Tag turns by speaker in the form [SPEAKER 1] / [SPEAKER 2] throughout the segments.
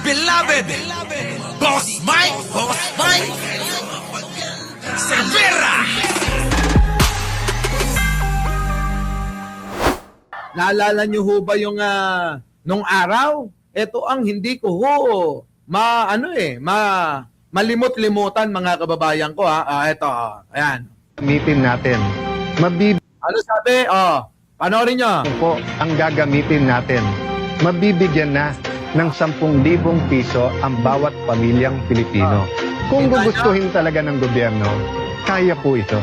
[SPEAKER 1] beloved Boss Mike Cervera.
[SPEAKER 2] Naalala niyo ho ba yung nung araw? Ito ang hindi ko ho malimot-limutan mga kababayan ko ito, ayan.
[SPEAKER 3] Gamitin natin.
[SPEAKER 2] Ano sabi? Panoorin niyo.
[SPEAKER 3] Po ang gagamitin natin. Mabibigyan na ng 10,000 piso ang bawat pamilyang Pilipino. Kung gugustuhin talaga ng gobyerno, kaya po ito.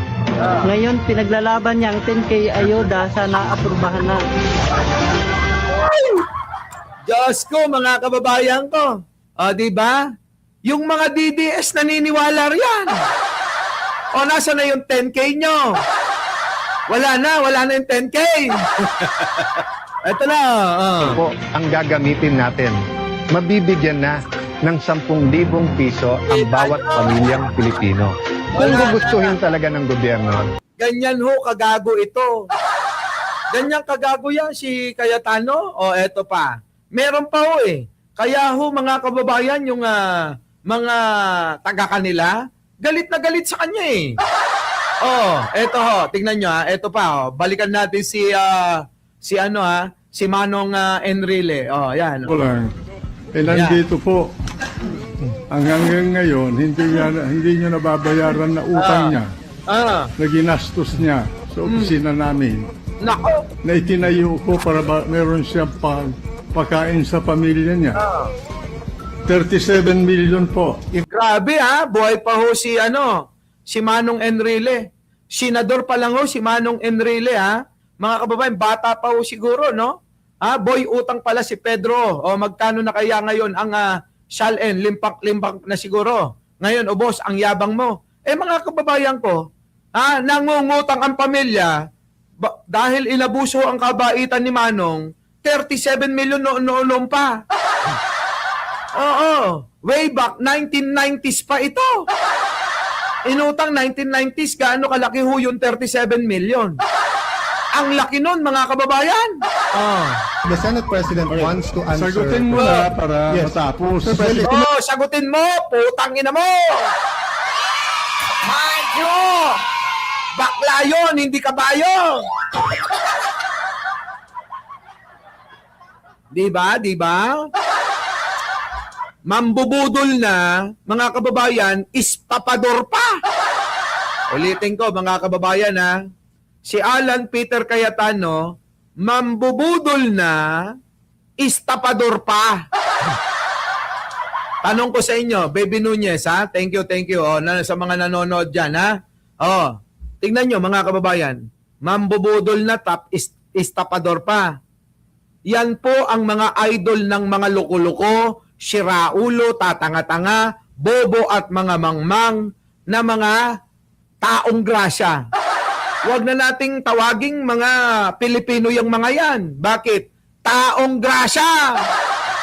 [SPEAKER 4] Ngayon, pinaglalaban niya ang 10K ayuda, sana aprubahan na.
[SPEAKER 2] Diyos ko, mga kababayan ko. Di ba? Yung mga DDS naniniwala riyan. Nasa na yung 10K nyo? Wala na yung 10K. Ito na.
[SPEAKER 3] Po ang gagamitin natin. Mabibigyan na ng 10,000 piso ang bawat pamilyang Pilipino. Kung gugustuhin talaga ng gobyerno.
[SPEAKER 2] Ganyan ho, kagago ito. Ganyan kagago yan si Cayetano. Eto pa. Meron pa ho eh. Kaya ho, mga kababayan, yung mga taga-kanila, galit na galit sa kanya eh. Eto ho, tingnan nyo eto pa balikan natin si Manong Enrile. Yan.
[SPEAKER 5] Ko lang. Nandito po. Hanggang ngayon, hindi niya nababayaran na utang niya na ginastos niya sa opisina namin.
[SPEAKER 2] Nako!
[SPEAKER 5] Na itinayo ko para meron siyang pagkain sa pamilya niya. 37 million po.
[SPEAKER 2] Grabe buhay pa ho si Manong Enrile. Senador pa lang ho si Manong Enrile Mga kababayan, bata pa ho siguro, no? Boy utang pala si Pedro. Magkano na kaya ngayon ang Shalen, limpak-limpak na siguro. Ngayon, boss, ang yabang mo. Mga kababayan ko, nangungutang ang pamilya dahil inabuso ang kabaitan ni Manong, 37 million noon pa. Way back, 1990s pa ito. Inutang 1990s, gaano kalaki ho yung 37 million? Ang laki nun, mga kababayan.
[SPEAKER 6] The Senate President wants to answer.
[SPEAKER 5] Sagutin mo na para matapos.
[SPEAKER 2] Sagutin mo, putang ina mo. Mayo! Bakla yun, hindi kabayo. Diba? Mambubudol na, mga kababayan, istapador pa. Ulitin ko, mga kababayan si Alan Peter Cayetano, mambubudol na, istapador pa. Tanong ko sa inyo, Baby Nunez, Thank you. Sa mga nanonood dyan, tingnan nyo, mga kababayan. Mambubudol na, istapador pa. Yan po ang mga idol ng mga loko-loko, siraulo, tatanga-tanga, bobo at mga mangmang na mga taong grasya. Huwag na nating tawaging mga Pilipino yung mga yan. Bakit? Taong grasya!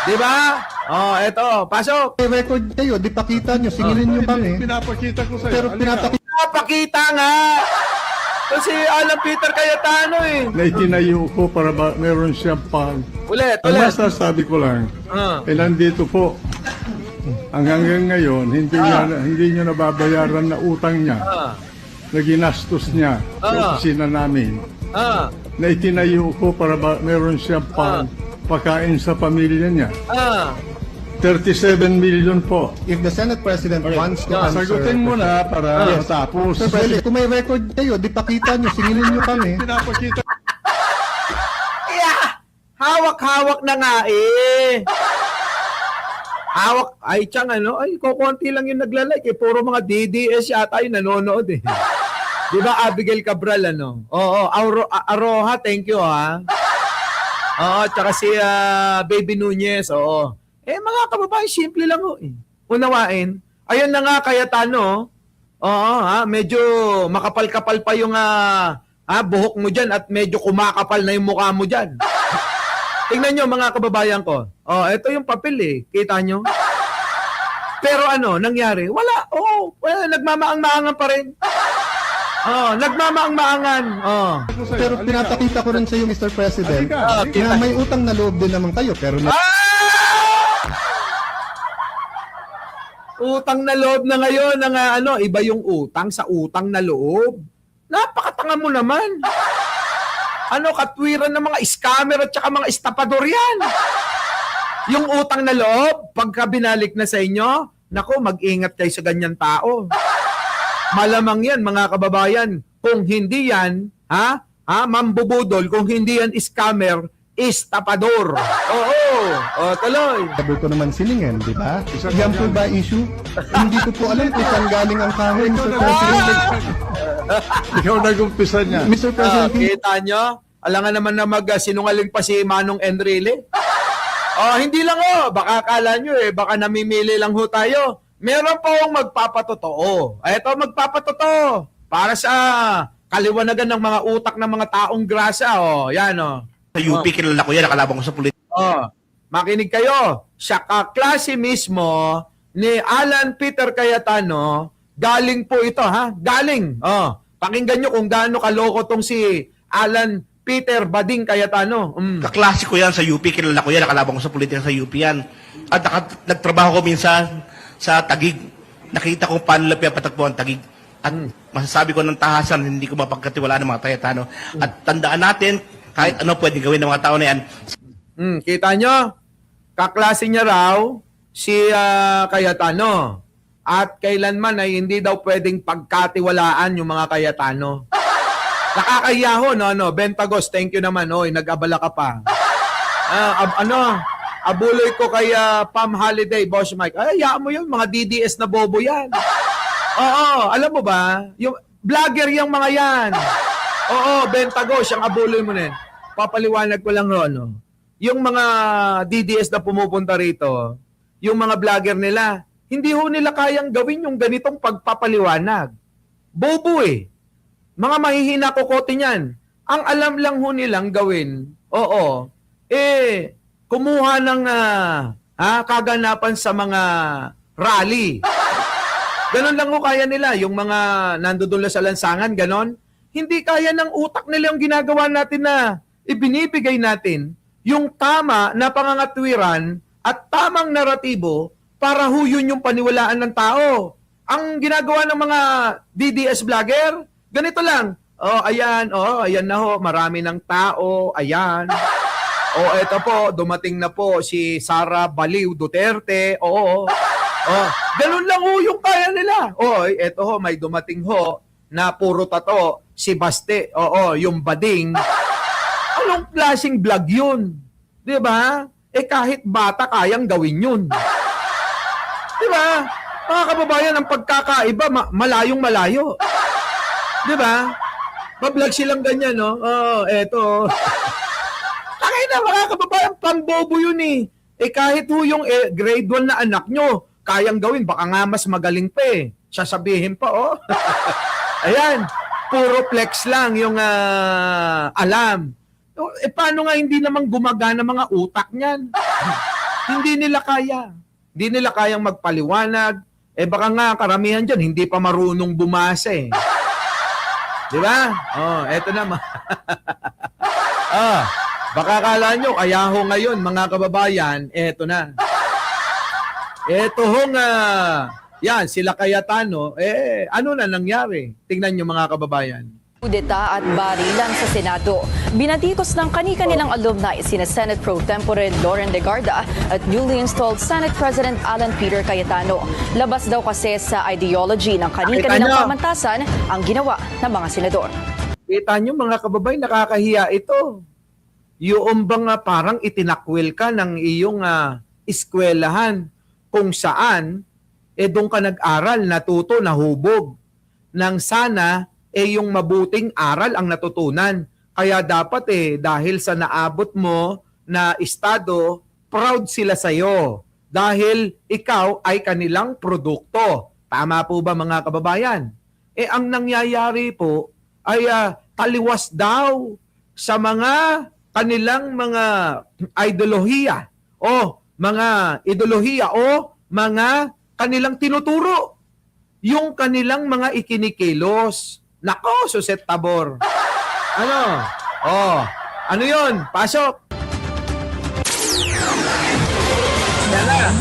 [SPEAKER 2] Di ba? Eto, pasok.
[SPEAKER 6] May record kayo, di pakita nyo, singilin nyo kami.
[SPEAKER 5] Pinapakita ko sa'yo.
[SPEAKER 6] Pero
[SPEAKER 2] Pinapakita nga! Kasi Alan Peter Cayetano
[SPEAKER 5] Na itinayo ko para meron siyang
[SPEAKER 2] Ulit.
[SPEAKER 5] Ang masasabi ko lang, nandito po. Hanggang ngayon, hindi niya nababayaran na utang niya. Na ginastos niya sa opisina namin. Na itinayo ko para meron siyang pagkain sa pamilya niya. 37 million po.
[SPEAKER 6] if the Senate President wants to answer.
[SPEAKER 5] Sagutin mo na para matapos.
[SPEAKER 6] Sir President, kung may record kayo, di pakita nyo, singilin nyo kami.
[SPEAKER 5] Pinapakita.
[SPEAKER 2] Hawak-hawak na nga Hawak. Ay, tiyang kukunti lang yung naglalike puro mga DDS yata yung nanonood Di ba, Abigail Cabral, Aroha, thank you, tsaka si Baby Nunez, mga kababayan, simple lang, unawain. Ayun na nga, Cayetano, medyo makapal-kapal pa yung buhok mo dyan at medyo kumakapal na yung mukha mo dyan. Tingnan nyo, mga kababayan ko. Ito yung papel Kita nyo? Pero nangyari? Wala. Nagmamaang-maangan pa rin. Nagmamaang-maangan.
[SPEAKER 6] Pero pinapakita ko rin sa iyo, Mr. President, na may utang na loob din naman kayo. Pero
[SPEAKER 2] Utang na loob na ngayon ng iba yung utang sa utang na loob. Napakatanga mo naman. Katwiran ng mga scammer at saka mga estapador yan. Yung utang na loob, pagka binalik na sa inyo, nako, mag-ingat kayo sa ganyan tao. Malamang yan, mga kababayan, kung hindi yan, mambubudol, kung hindi yan scammer, estapador. Oo, tuloy.
[SPEAKER 6] Sabi ko naman silingin, di ba? Yan po ba issue? Hindi ko po alam kung saan galing ang kahoy, Mr. President.
[SPEAKER 5] Ikaw nag-umpisa niya.
[SPEAKER 6] Mr. President,
[SPEAKER 2] Kita nyo? Alangan naman na sinungaling pa si Manong Enrile. Hindi lang baka akala nyo baka namimili lang ho tayo. Meron po akong magpapatotoo. Ito, magpapatotoo. Para sa kaliwanagan ng mga utak ng mga taong grasa. Yan
[SPEAKER 1] Sa UP, kilala ko yan, nakalabang ko sa politika.
[SPEAKER 2] Makinig kayo. Siya kaklase mismo ni Alan Peter Cayetano. Galing po ito, Galing. Pakinggan nyo kung gaano kaloko tong si Alan Peter Bading Cayetano.
[SPEAKER 1] Kaklase ko yan sa UP, kilala ko yan, nakalabang ko sa politika sa UP yan. At nagtrabaho ko minsan sa Taguig. Nakita kong paano lang pinapatagpo ang Taguig. At masasabi ko ng tahasan, hindi ko mapagkatiwalaan ng mga Cayetano. At tandaan natin, kahit ano pwede gawin ng mga tao na yan.
[SPEAKER 2] Kita nyo? Kaklase niya raw si Cayetano. At kailanman ay hindi daw pwedeng pagkatiwalaan yung mga Cayetano. Nakakahiya ho, Bentagos, thank you naman, nag-abala ka pa. Abuloy ko kay Pam Holiday, Boss Mike. Hayaan mo yun, mga DDS na bobo yan. Oo, alam mo ba, yung vlogger yung mga yan. Oo, Bentagos, yung abuloy mo na yan. Papaliwanag ko lang, yung mga DDS na pumupunta rito, yung mga vlogger nila, hindi ho nila kayang gawin yung ganitong pagpapaliwanag. Bobo Mga mahihina kokote niyan. Ang alam lang ho nilang gawin, kumuha ng kaganapan sa mga rally. Ganon lang ho kaya nila, yung mga nandoon sa lansangan, ganon. Hindi kaya ng utak nila yung ginagawa natin na ibinibigay natin yung tama na pangangatwiran at tamang naratibo para ho yun yung paniwalaan ng tao. Ang ginagawa ng mga DDS vlogger, ganito lang. Ayan na ho, marami ng tao, ayan. Eto po, dumating na po si Sara Baliw Duterte, ganun lang ho yung kaya nila. Eto ho, may dumating ho na puro tato, si Baste, yung bading. Anong klaseng vlog yun? Di ba? Kahit bata kayang gawin yun. Di ba? Mga kababayan, ang pagkakaiba, malayong malayo. Di ba? Mablog silang ganyan, eto. Takay na, mga kababayan, pambobo yun kahit ho yung grade 1 na anak nyo, kayang gawin, baka nga mas magaling pa Sasabihin pa, Ayan, puro flex lang yung alam. Paano nga hindi naman gumagana mga utak niyan? Hindi nila kaya. Hindi nila kayang magpaliwanag. Baka nga karamihan dyan, hindi pa marunong bumasa Di ba? Eto naman. Baka akala nyo, kaya ho ngayon, mga kababayan, eto na. Eto hong, yan, sila Cayetano, ano na nangyari? Tingnan nyo mga kababayan.
[SPEAKER 7] Kudeta at barilan sa Senado. Binatikos ng kani-kanilang alumni sina Senate Pro Tempore Loren Legarda at newly installed Senate President Alan Peter Cayetano. Labas daw kasi sa ideology ng kani-kanilang pamantasan ang ginawa ng mga senador.
[SPEAKER 2] Kita nyo mga kababayan, nakakahiya ito. Yung bang parang itinakwil ka ng iyong eskwelahan kung saan doon ka nag-aral, natuto, nahubog. Nang sana yung mabuting aral ang natutunan. Kaya dapat dahil sa naabot mo na estado, proud sila sa'yo. Dahil ikaw ay kanilang produkto. Tama po ba mga kababayan? Ang nangyayari po ay taliwas daw sa mga kanilang mga ideolohiya o mga kanilang tinuturo. Yung kanilang mga ikinikilos. Nako, Suset Tabor. Ano yun? Pasok. Yan na.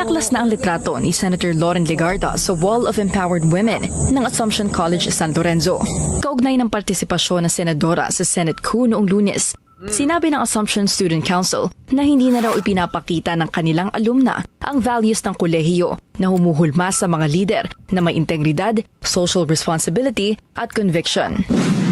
[SPEAKER 7] Binaklas na ang litrato ni Senator Loren Legarda sa Wall of Empowered Women ng Assumption College San Lorenzo. Kaugnay ng partisipasyon ng senadora sa Senate coup noong Lunes, sinabi ng Assumption Student Council na hindi na raw ipinapakita ng kanilang alumna ang values ng kolehiyo na humuhulma sa mga lider na may integridad, social responsibility at conviction.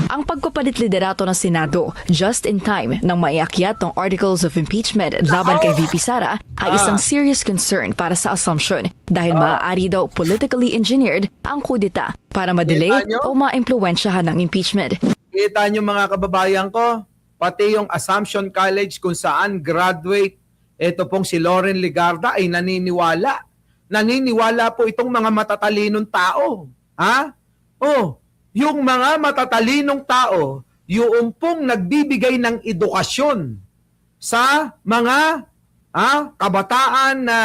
[SPEAKER 7] Ang pagpapalit liderato ng Senado just in time nang maiakyat ng Articles of Impeachment laban kay VP Sara ay isang serious concern para sa Assumption dahil maaari daw politically engineered ang kudeta para madelay o maimpluwensyahan ng impeachment.
[SPEAKER 2] Kita nyo mga kababayan ko, pati yung Assumption College kung saan graduate, ito pong si Loren Legarda ay naniniwala. Naniniwala po itong mga matatalinong tao. Ha? Oh, yung mga matatalinong tao, yung pong nagbibigay ng edukasyon sa mga kabataan na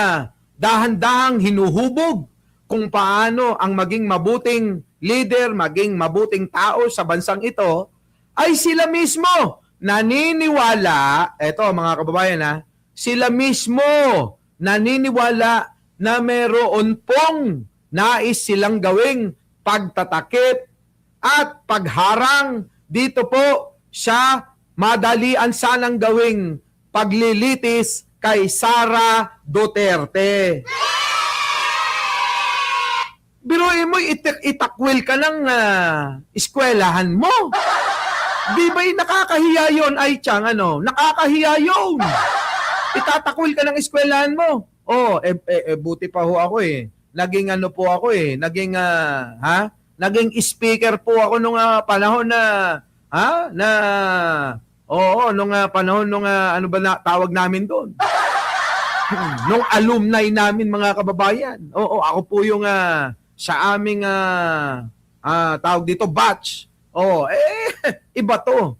[SPEAKER 2] dahan-dahang hinuhubog kung paano ang maging mabuting leader, maging mabuting tao sa bansang ito, ay sila mismo naniniwala, eto mga kababayan sila mismo naniniwala na meron pong nais silang gawing pagtatakip at pagharang dito po sa madalian sanang gawing paglilitis kay Sara Duterte. Biruin mo, itakwil ka ng eskwelahan mo. Di ba'y nakakahiya yun, ay Chang, nakakahiya yun. Itatakwil ka ng eskwelahan mo. Buti pa ho ako Naging po ako naging speaker po ako nung panahon nung panahon nung ano ba na tawag namin doon. Nung alumni namin mga kababayan. Ako po yung sa aming tawag dito batch. Iba to.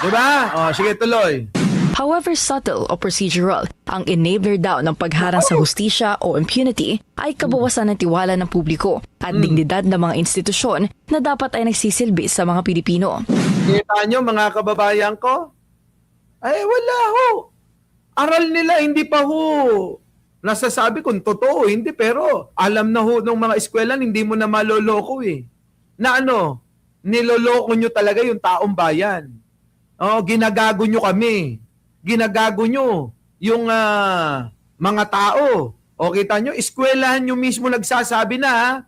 [SPEAKER 2] 'Di ba? Sige tuloy.
[SPEAKER 7] However subtle o procedural, ang enabler daw ng pagharang sa hustisya o impunity ay kabawasan ng tiwala ng publiko at dignidad ng mga institusyon na dapat ay nagsisilbi sa mga Pilipino.
[SPEAKER 2] Kita nyo mga kababayan ko? Ay wala ho. Aral nila hindi pa ho nasasabi kung totoo hindi, pero alam na ho ng mga eskwelahan hindi mo na maloloko na niloloko nyo talaga yung taong bayan. Ginagago nyo kami. Ginagago nyo yung mga tao. Kita nyo, eskwelahan nyo mismo nagsasabi na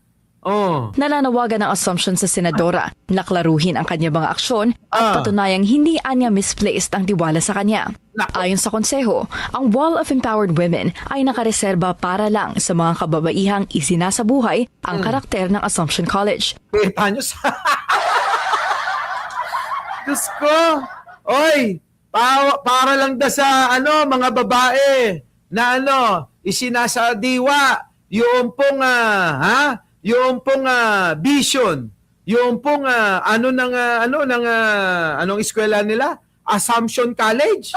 [SPEAKER 7] Nananawagan ng Assumption sa senadora na klaruhin ang kanya mga aksyon at patunayang hindi anya misplaced ang tiwala sa kanya. Ayon sa konseho, ang Wall of Empowered Women ay nakareserba para lang sa mga kababaihang isinasabuhay ang karakter ng Assumption College.
[SPEAKER 2] Kita nyo sa... Diyos ko! Oy! Para lang sa mga babae na isinasadiwa yung pong yung pong vision, yung pong anong eskwela nila? Assumption College.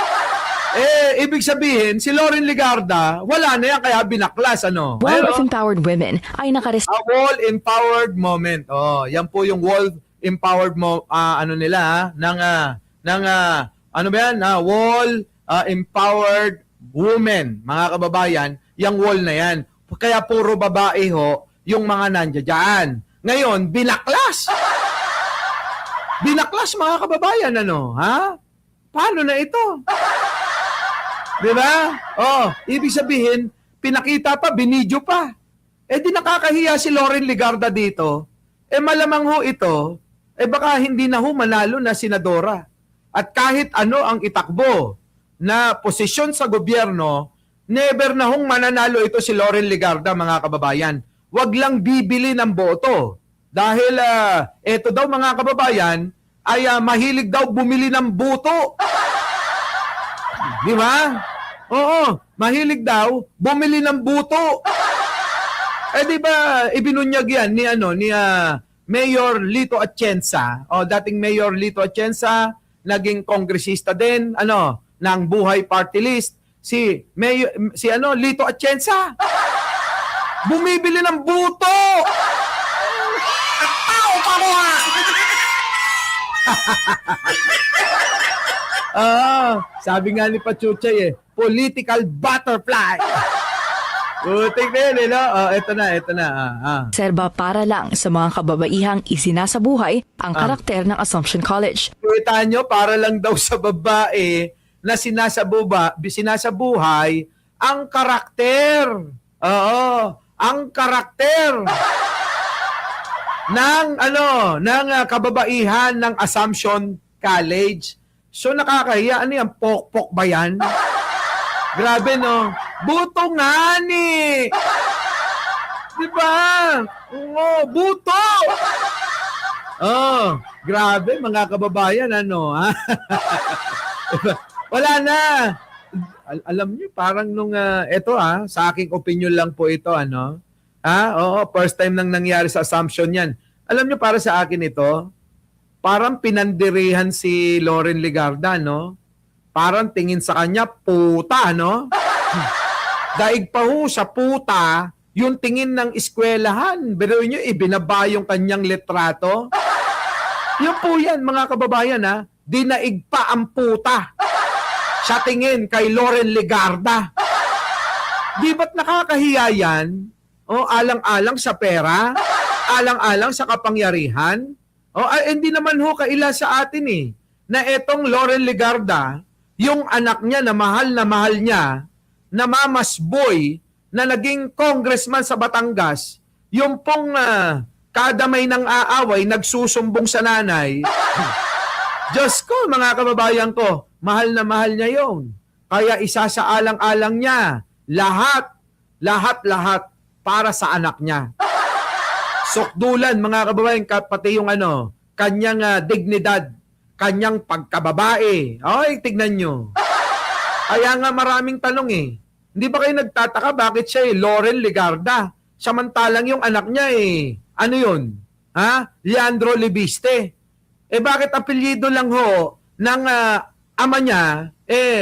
[SPEAKER 2] Ibig sabihin si Loren Legarda wala na yan kaya binaklas
[SPEAKER 7] Wall of Empowered Women ay
[SPEAKER 2] a Wall Empowered Moment. Yan po yung Wall Empowered Wall Empowered Women, mga kababayan, yung wall na yan. Kaya puro babae ho yung mga nandiyan dyan. Ngayon, binaklas. Binaklas, mga kababayan, Paano na ito? Diba? Ibig sabihin, pinakita pa, binidyo pa. Di nakakahiya si Loren Legarda dito. Malamang ho ito, baka hindi na ho manalo na senadora. At kahit ano ang itakbo na posisyon sa gobyerno, never na hong mananalo ito si Loren Legarda, mga kababayan. Wag lang bibili ng boto. Dahil ito daw mga kababayan, ay mahilig daw bumili ng boto. Di ba? Oo, mahilig daw bumili ng boto. Di ba ibinunyag yan ni Mayor Lito Atienza, dating Mayor Lito Atienza, naging kongresista din, ng Buhay Party List, si Lito Atienza. Bumibili ng buto! Tao pa ko sabi nga ni Pachuchay political butterfly. Putik na yun, eh, no? Oh, ito na.
[SPEAKER 7] Serba para lang sa mga kababaihang isinasabuhay ang karakter ng Assumption College.
[SPEAKER 2] Kita nyo, para lang daw sa babae na sinasabuhay ang karakter. Oo, ang karakter ng kababaihan ng Assumption College. So nakakahiya, ano yan, pok-pok ba yan? Grabe, no? Buto nga ni! Di ba? Oo, buto! Oh, grabe mga kababayan, ano, ha? Wala na. Alam niyo, parang nung, sa aking opinion lang po ito, ano? Oo, first time nang nangyari sa Assumption yan. Alam niyo, para sa akin ito, parang pinandirihan si Loren Legarda, no? Parang tingin sa kanya, puta, no? Daig pa ho sa puta, yung tingin ng eskwelahan. Pero nyo, ibinaba yung kanyang litrato. Yun po yan, mga kababayan, ha? Dinaig pa ang puta sa tingin kay Loren Legarda. Di ba't nakakahiya yan? O, alang-alang sa pera? Alang-alang sa kapangyarihan? O, hindi naman ho kaila sa atin eh, na etong Loren Legarda, yung anak niya na mahal niya, na mamas boy, na naging congressman sa Batangas, yung pong kada may nang aaway, nagsusumbong sa nanay. Diyos ko, mga kababayan ko, mahal na mahal niya yun. Kaya isa sa alang-alang niya, lahat para sa anak niya. Sukdulan, mga kababayan, pati yung kanyang dignidad, kanyang pagkababae. Ay, tignan nyo. Kaya nga maraming tanong eh. Hindi ba kayo nagtataka bakit siya Loren Legarda? Samantalang yung anak niya ano yun? Leandro Libiste. Bakit apelyido lang ho ng ama niya,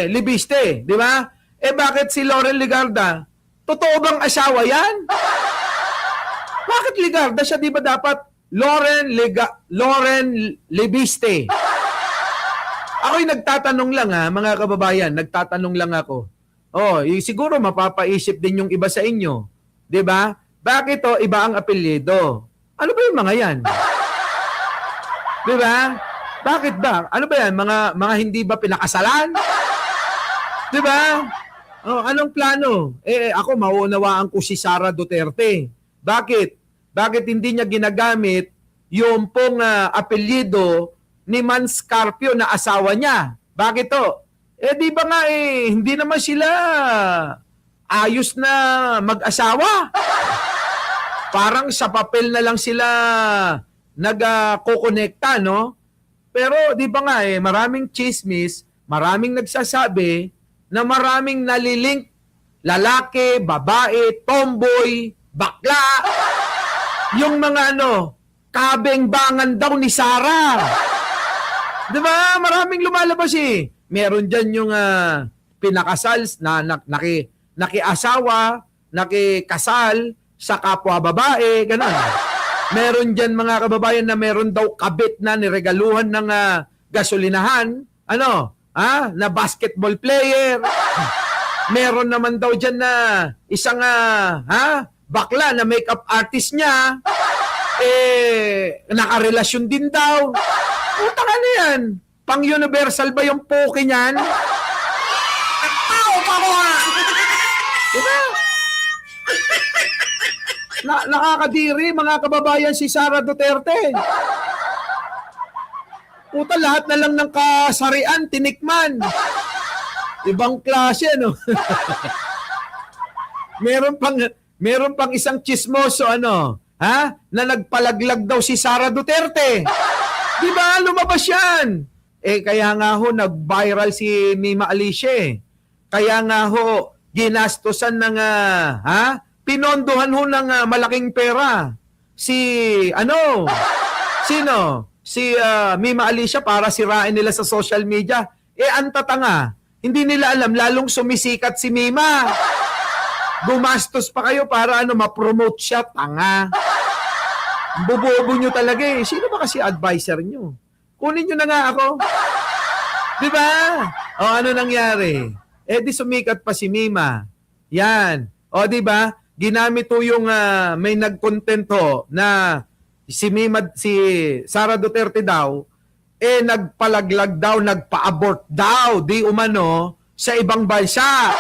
[SPEAKER 2] Libiste, di ba? Bakit si Loren Legarda? Totoo bang asawa yan? Bakit Legarda siya, di ba dapat Loren Libiste? Ako'y nagtatanong lang mga kababayan, nagtatanong lang ako. Siguro mapapaisip din yung iba sa inyo. 'Di ba? Bakit iba ang apelyido? Ano ba yung mga 'yan? 'Di ba? Bakit ba? Ano ba 'yan? Mga hindi ba pinakasalan? 'Di ba? Anong plano? Ako mauunawaan ko si Sara Duterte. Bakit? Bakit hindi niya ginagamit yung pong apelyido ni Man Scarpio na asawa niya? Bakit to? Di ba nga hindi naman sila ayos na mag-asawa. Parang sa papel na lang sila nagkokonekta, no? Pero di ba nga maraming chismis, maraming nagsasabi na maraming nalilink, lalaki, babae, tomboy, bakla, yung mga kabengbangan daw ni Sara. Di ba? Maraming lumalabas Meron dyan yung pinakasal na nakiasawa, nakikasal sa kapwa babae, gano'n. Meron dyan mga kababayan na meron daw kabit na niregaluhan ng gasolinahan, na basketball player. Meron naman daw dyan na isang bakla na makeup artist niya, nakarelasyon din daw. Utang ano yan? Pang-universal ba yung poke niyan? Diba? Nakakadiri, mga kababayan, si Sara Duterte. Puta, lahat na lang ng kasarian, tinikman. Ibang klase, no? meron pang isang chismoso, na nagpalaglag daw si Sara Duterte. Diba? Lumabas yan. Kaya nga ho, nag-viral si Mima Alicia. Kaya nga ho, ginastosan ng, pinondohan ho ng malaking pera. Sino? Si Mima Alicia para sirain nila sa social media. Ang tatanga. Hindi nila alam, lalong sumisikat si Mima. Gumastos pa kayo para ma-promote siya. Tanga. Bobobo nyo talaga Sino ba kasi advisor nyo? Kunin nyo na nga ako. Diba? Ano nangyari? Di sumikat pa si Mima. Yan. Diba? ginamit ho yung may nag-content ho na si Sara Duterte daw, nagpalaglag daw, nagpa-abort daw, di umano, sa ibang bansa.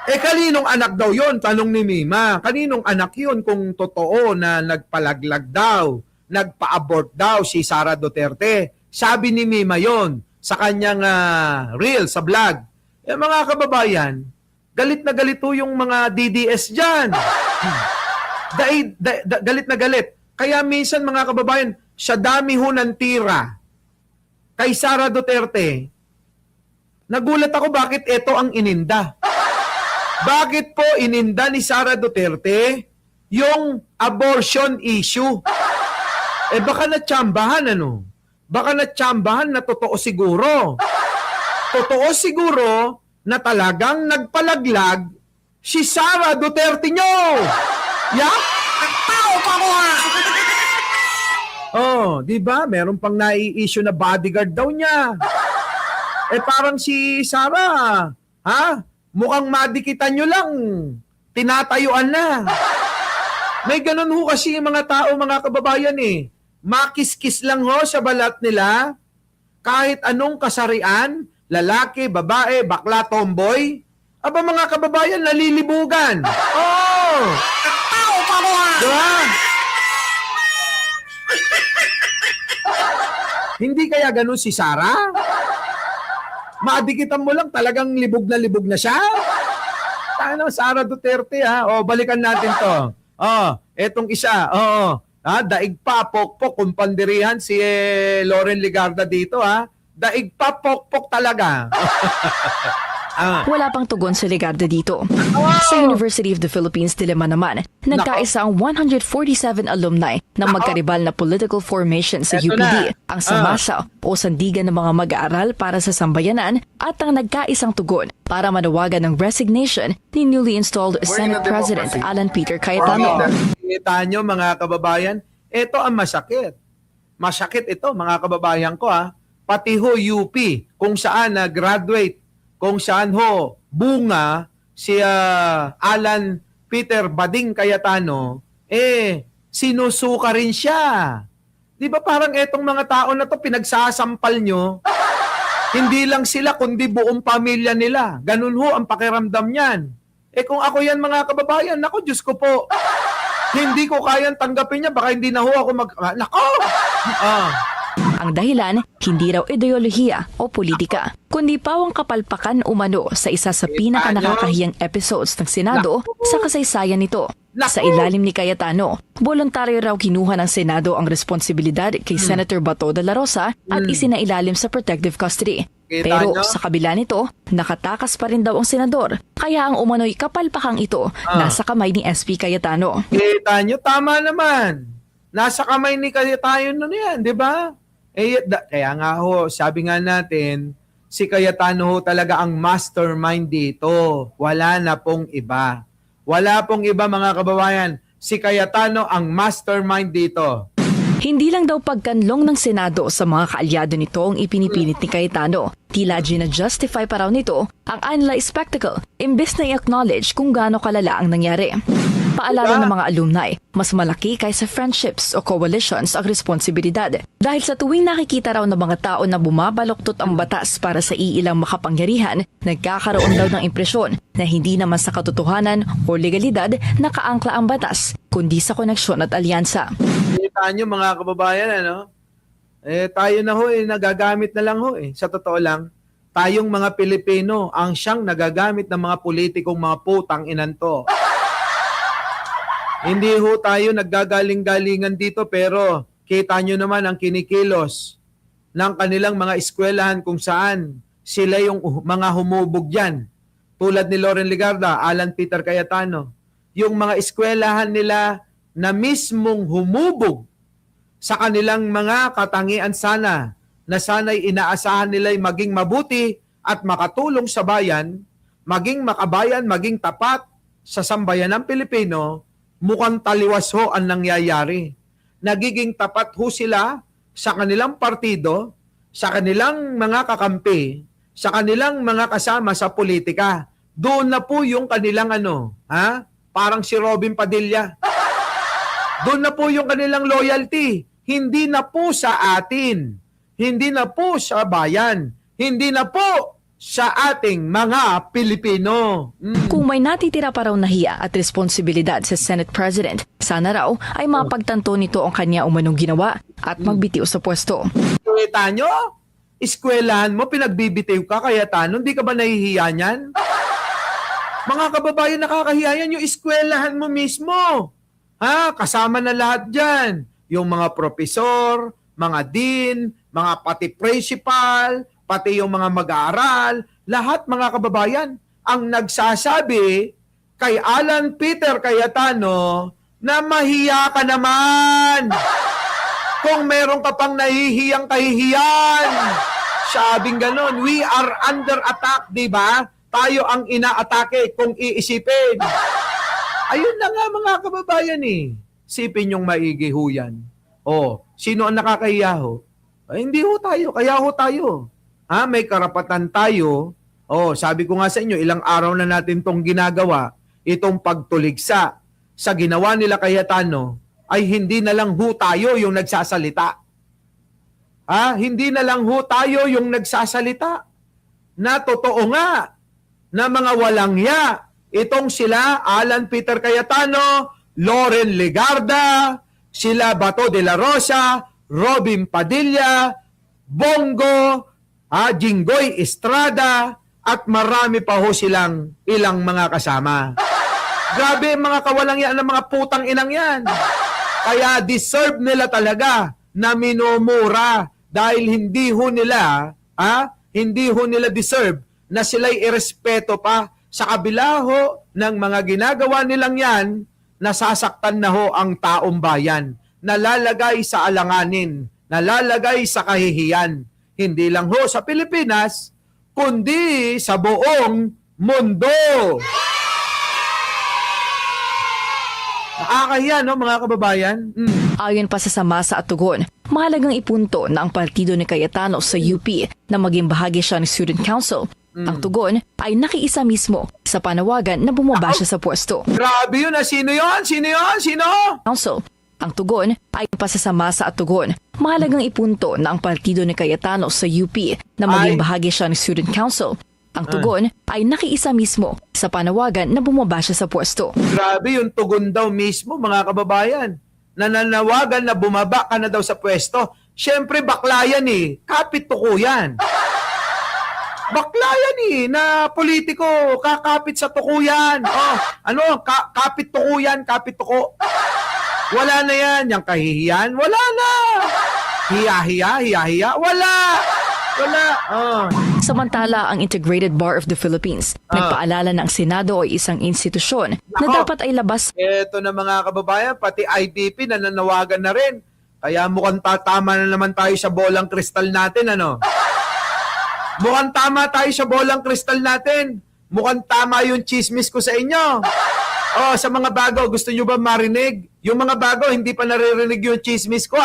[SPEAKER 2] Kaninong anak daw yon? Tanong ni Mima. Kaninong anak yun kung totoo na nagpalaglag daw, nagpa-abort daw si Sara Duterte? Sabi ni Mima yon sa kanyang reel, sa vlog. Mga kababayan, galit na galit ho yung mga DDS dyan. Galit na galit. Kaya minsan mga kababayan, sa dami ho ng tira kay Sara Duterte, nagulat ako bakit ito ang ininda. Bakit po ininda ni Sara Duterte yung abortion issue? Baka natsambahan ano? Baka natsambahan na totoo siguro. Totoo siguro na talagang nagpalaglag si Sara Duterte nyo. Yeah? Tao pa mo ha! Oh, di ba? Meron pang nai-issue na bodyguard daw niya. Parang si Sara, mukhang madikitan nyo lang. Tinatayuan na. May ganun ho kasi yung mga tao, mga kababayan Makis-kis lang ho sa balat nila. Kahit anong kasarian, lalaki, babae, bakla, tomboy. Aba mga kababayan, nalilibugan. Oh! Tao pa mo ha! Diba? Hindi kaya ganun si Sara? Madikitan mo lang, talagang libog na siya? Ano, Sara Duterte O, balikan natin to. Etong isa. Daig pa, pokpok, kung pandirihan si Loren Legarda dito Daig pa, pokpok talaga.
[SPEAKER 7] Wala pang tugon si Legarda dito. Sa University of the Philippines Dilemma naman, nagkaisa ang 147 alumni ng magkaribal na political formation sa
[SPEAKER 2] Eto
[SPEAKER 7] UPD,
[SPEAKER 2] na.
[SPEAKER 7] ang Samasa o Sandigan ng mga mag-aaral para sa Sambayanan at ang nagkaisang tugon para manawagan ng resignation ni newly installed Senate President Alan Peter Cayetano.
[SPEAKER 2] Kita nyo mga kababayan, ito ang masakit. Masakit ito mga kababayan ko Pati ho UP, kung saan graduate, kung saan ho bunga si Alan Peter Bading Cayetano, sinusuka rin siya. Di ba parang etong mga tao na to pinagsasampal nyo, hindi lang sila kundi buong pamilya nila. Ganun ho ang pakiramdam niyan. Kung ako yan mga kababayan, nako Diyos ko po, hindi ko kayang tanggapin niya, baka hindi na ho ako nako!
[SPEAKER 7] Ang dahilan, hindi raw ideolohiya o politika, kundi pawang kapalpakan umano sa isa sa pinaka-nakakahiyang episodes ng Senado sa kasaysayan nito. Sa ilalim ni Cayetano, voluntaryo raw kinuha ng Senado ang responsibilidad kay Senator Bato de la Rosa at isinailalim sa protective custody. Pero sa kabila nito, nakatakas pa rin daw ang senador, kaya ang umano'y kapalpakang ito nasa kamay ni SP Cayetano.
[SPEAKER 2] Kita nyo, tama naman. Nasa kamay ni Cayetano na yan, di ba? Kaya nga ho, sabi nga natin, si Cayetano ho talaga ang mastermind dito. Wala na pong iba. Wala pong iba mga kababayan. Si Cayetano ang mastermind dito.
[SPEAKER 7] Hindi lang daw pagkanlong ng Senado sa mga kaalyado nito ang ipinipilit ni Cayetano. Tila gina-justify pa raw nito ang unlike spectacle, imbes na i-acknowledge kung gaano kalala ang nangyari. Paalala ng mga alumni, mas malaki kaysa friendships o coalitions ang responsibilidad. Dahil sa tuwing nakikita raw ng mga tao na bumabaluktot ang batas para sa iilang makapangyarihan, nagkakaroon daw ng impresyon na hindi naman sa katotohanan o legalidad nakaangkla ang batas, kundi sa koneksyon at alyansa.
[SPEAKER 2] Kita nyo mga kababayan, tayo na ho, nagagamit na lang ho. Sa totoo lang, tayong mga Pilipino ang siyang nagagamit ng mga politikong mga putang inanto. Hindi ho tayo naggagaling-galingan dito pero kita nyo naman ang kinikilos ng kanilang mga eskwelahan kung saan sila yung mga humubog dyan. Tulad ni Loren Legarda, Alan Peter Cayetano. Yung mga eskwelahan nila na mismong humubog sa kanilang mga katangian sana na sana'y inaasahan nila'y maging mabuti at makatulong sa bayan, maging makabayan, maging tapat sa sambayan ng Pilipino, mukhang taliwas ho ang nangyayari. Nagiging tapat ho sila sa kanilang partido, sa kanilang mga kakampi, sa kanilang mga kasama sa politika. doon na po yung kanilang parang si Robin Padilla. Doon na po yung kanilang loyalty. Hindi na po sa atin. Hindi na po sa bayan. Hindi na po sa ating mga Pilipino.
[SPEAKER 7] Kung may natitira pa raw na hiya at responsibilidad sa Senate President, sana raw ay mapagtanto nito ang kanya umanong ginawa at magbitiw sa pwesto.
[SPEAKER 2] Cayetano, eskwelahan mo, pinagbibitiw ka, Cayetano, hindi ka ba nahihiya niyan? Mga kababayan, nakakahiya yan yung eskwelahan mo mismo. Kasama na lahat dyan. Yung mga profesor, mga dean, mga pati principal, pati yung mga mag-aaral, lahat mga kababayan, ang nagsasabi kay Alan Peter Cayetano na mahiya ka naman. Kung meron ka pang nahihiyang kahihiyan, sabing ganon, we are under attack, di ba? Tayo ang inaatake kung iisipin. Ayun na nga mga kababayan Sipin yung maigi ho yan. Sino ang nakakahiya ho? Hindi ho tayo, kaya ho tayo. May karapatan tayo. Sabi ko nga sa inyo, ilang araw na natin tong ginagawa, itong pagtuligsa sa ginawa nila Cayetano, ay hindi na lang ho tayo yung nagsasalita. Hindi na lang ho tayo yung nagsasalita. Na totoo nga, na mga walang ya. Itong sila, Alan Peter Cayetano, Loren Legarda, sila Bato de la Rosa, Robin Padilla, Bongo, Jinggoy Estrada, at marami pa ho silang ilang mga kasama. Grabe mga kawalang yan ng mga putang inang yan. Kaya deserve nila talaga na minumura dahil hindi ho nila deserve na sila'y irespeto pa sa kabila ho ng mga ginagawa nilang yan, nasasaktan na ho ang taong bayan, nalalagay sa alanganin, nalalagay sa kahihiyan. Hindi lang ho sa Pilipinas, kundi sa buong mundo. Nakakahiya, no, mga kababayan?
[SPEAKER 7] Ayon pa sa Masa at Tugon, mahalagang ipunto na ang partido ni Cayetano sa UP na maging bahagi siya ng Student Council. Ang Tugon ay nakiisa mismo sa panawagan na bumaba siya sa pwesto.
[SPEAKER 2] Grabe yun, Sino yun? Sino yun? Sino?
[SPEAKER 7] Council. Ang Tugon ay pa sa Masa at Tugon. Mahalagang ipunto na ang partido ni Cayetano sa UP na maging bahagi siya ng Student Council. Ang Tugon ay nakiisa mismo sa panawagan na bumaba siya sa pwesto.
[SPEAKER 2] Grabe yung Tugon daw mismo, mga kababayan. Nananawagan na bumaba ka na daw sa pwesto. Siyempre, bakla yan Kapit tuko yan. Bakla yan na politiko, kakapit sa tuko yan. Kapit tuko yan, kapit tuko. Wala na yan, yung kahihiyan, wala na. Hiya, wala.
[SPEAKER 7] Samantala, ang Integrated Bar of the Philippines nagpaalala na ang Senado ay isang institusyon na dapat ay labas.
[SPEAKER 2] Eto na mga kababayan, pati IBP nananawagan na rin. Kaya mukhang tatama na naman tayo sa bolang kristal natin, Mukhang tama tayo sa bolang kristal natin. Mukhang tama yung chismis ko sa inyo. Sa mga bago, gusto nyo ba marinig? Yung mga bago, hindi pa naririnig yung chismis ko,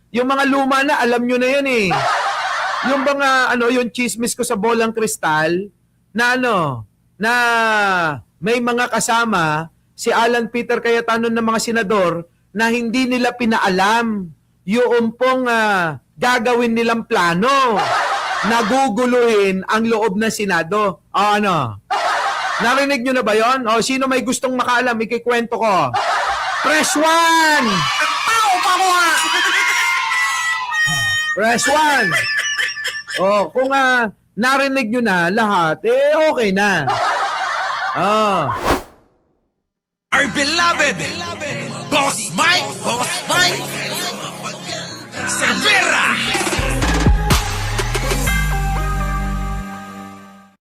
[SPEAKER 2] Yung mga luma na, alam nyo na yan, Yung mga, yung chismis ko sa bolang kristal, na na may mga kasama, si Alan Peter Cayetano ng mga senador, na hindi nila pinaalam yung pong gagawin nilang plano. Naguguluhin ang loob ng Senado. Narinig nyo na ba yon? Sino may gustong makaalam? Ikikwento ko. Press 1! Press 1! Kung narinig nyo na lahat, okay na.
[SPEAKER 8] Our beloved Boss Mike Cervera.